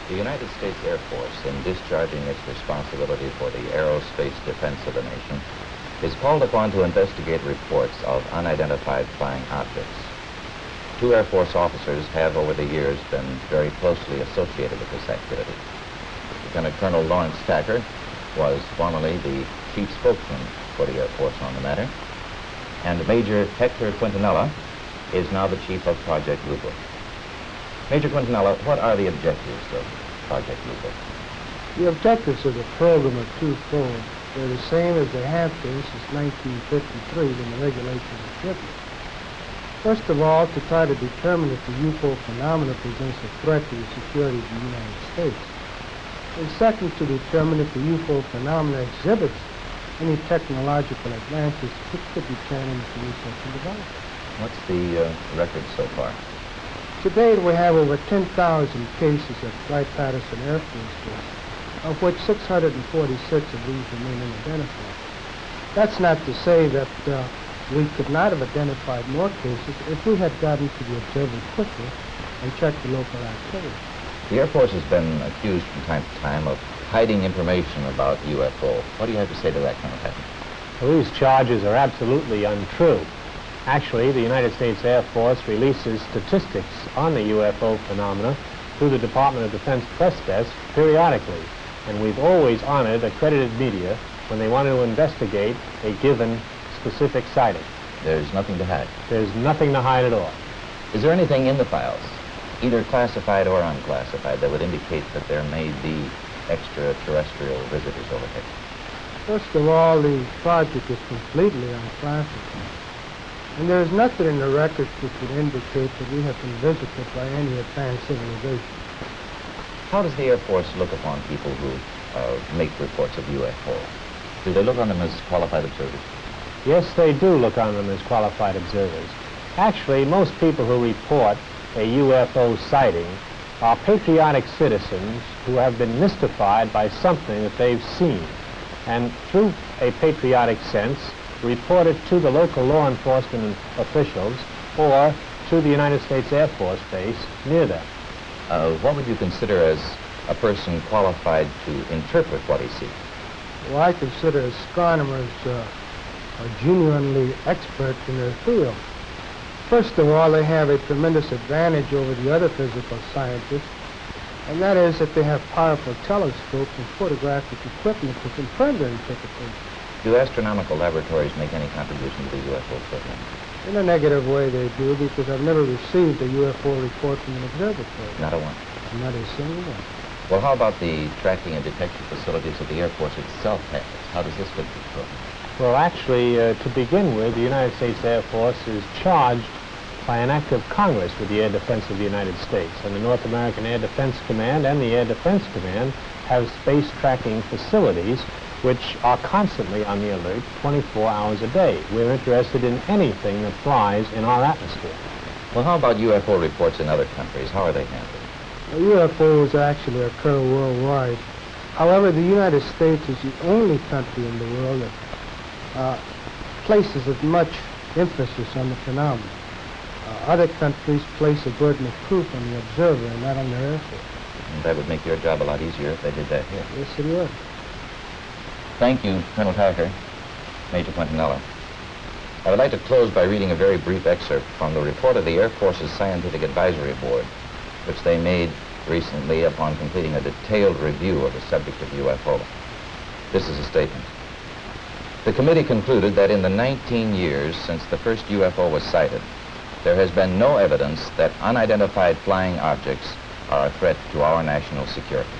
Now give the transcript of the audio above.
The United States Air Force, in discharging its responsibility for the aerospace defense of the nation, is called upon to investigate reports of unidentified flying objects. Two Air Force officers have over the years been very closely associated with this activity. Lieutenant Colonel Lawrence Tacker was formerly the chief spokesman for the Air Force on the matter, and Major Hector Quintanilla is now the chief of Project Blue Book. Major Quintanilla, what are the objectives of Project Blue Book? The objectives of the program are twofold. They're the same as they have been since 1953 when the regulations were written. First of all, to try to determine if the UFO phenomena presents a threat to the security of the United States. And second, to determine if the UFO phenomena exhibits any technological advances which could be turned into research and development. What's the record so far? To date, we have over 10,000 cases at Wright-Patterson Air Force Base, of which 646 of these remain unidentified. That's not to say that we could not have identified more cases if we had gotten to the observer quickly and checked the local activity. The Air Force has been accused from time to time of hiding information about UFO. What do you have to say to that, Colonel Tacker? Well, these charges are absolutely untrue. Actually, the United States Air Force releases statistics on the UFO phenomena through the Department of Defense press desk periodically, and we've always honored accredited media when they want to investigate a given specific sighting. There's nothing to hide? There's nothing to hide at all. Is there anything in the files, either classified or unclassified, that would indicate that there may be extraterrestrial visitors over here? First of all, the project is completely unclassified. And there is nothing in the records which would indicate that we have been visited by any advanced civilization. How does the Air Force look upon people who make reports of UFO? Do they look on them as qualified observers? Yes, they do look on them as qualified observers. Actually, most people who report a UFO sighting are patriotic citizens who have been mystified by something that they've seen, and through a patriotic sense, report it to the local law enforcement officials or to the United States Air Force Base near them. What would you consider as a person qualified to interpret what he sees? Well, I consider astronomers are genuinely expert in their field. First of all, they have a tremendous advantage over the other physical scientists, and that is that they have powerful telescopes and photographic equipment to confirm their interpretation. Do astronomical laboratories make any contribution to the UFO program? In a negative way they do, because I've never received a UFO report from an observatory. Not a one? Not a single one. Well, how about the tracking and detection facilities that the Air Force itself has? How does this fit the program? Well, actually, to begin with, the United States Air Force is charged by an act of Congress with the air defense of the United States. And the North American Air Defense Command and the Air Defense Command have space tracking facilities which are constantly on the alert 24 hours a day. We're interested in anything that flies in our atmosphere. Well, how about UFO reports in other countries? How are they handled? Well, UFOs actually occur worldwide. However, the United States is the only country in the world that places as much emphasis on the phenomenon. Other countries place a burden of proof on the observer and not on their Air Force. And that would make your job a lot easier if they did that here. Yes, it would. Thank you, Colonel Tacker, Major Quintanilla. I would like to close by reading a very brief excerpt from the report of the Air Force's Scientific Advisory Board, which they made recently upon completing a detailed review of the subject of UFO. This is a statement. The committee concluded that in the 19 years since the first UFO was sighted, there has been no evidence that unidentified flying objects are a threat to our national security.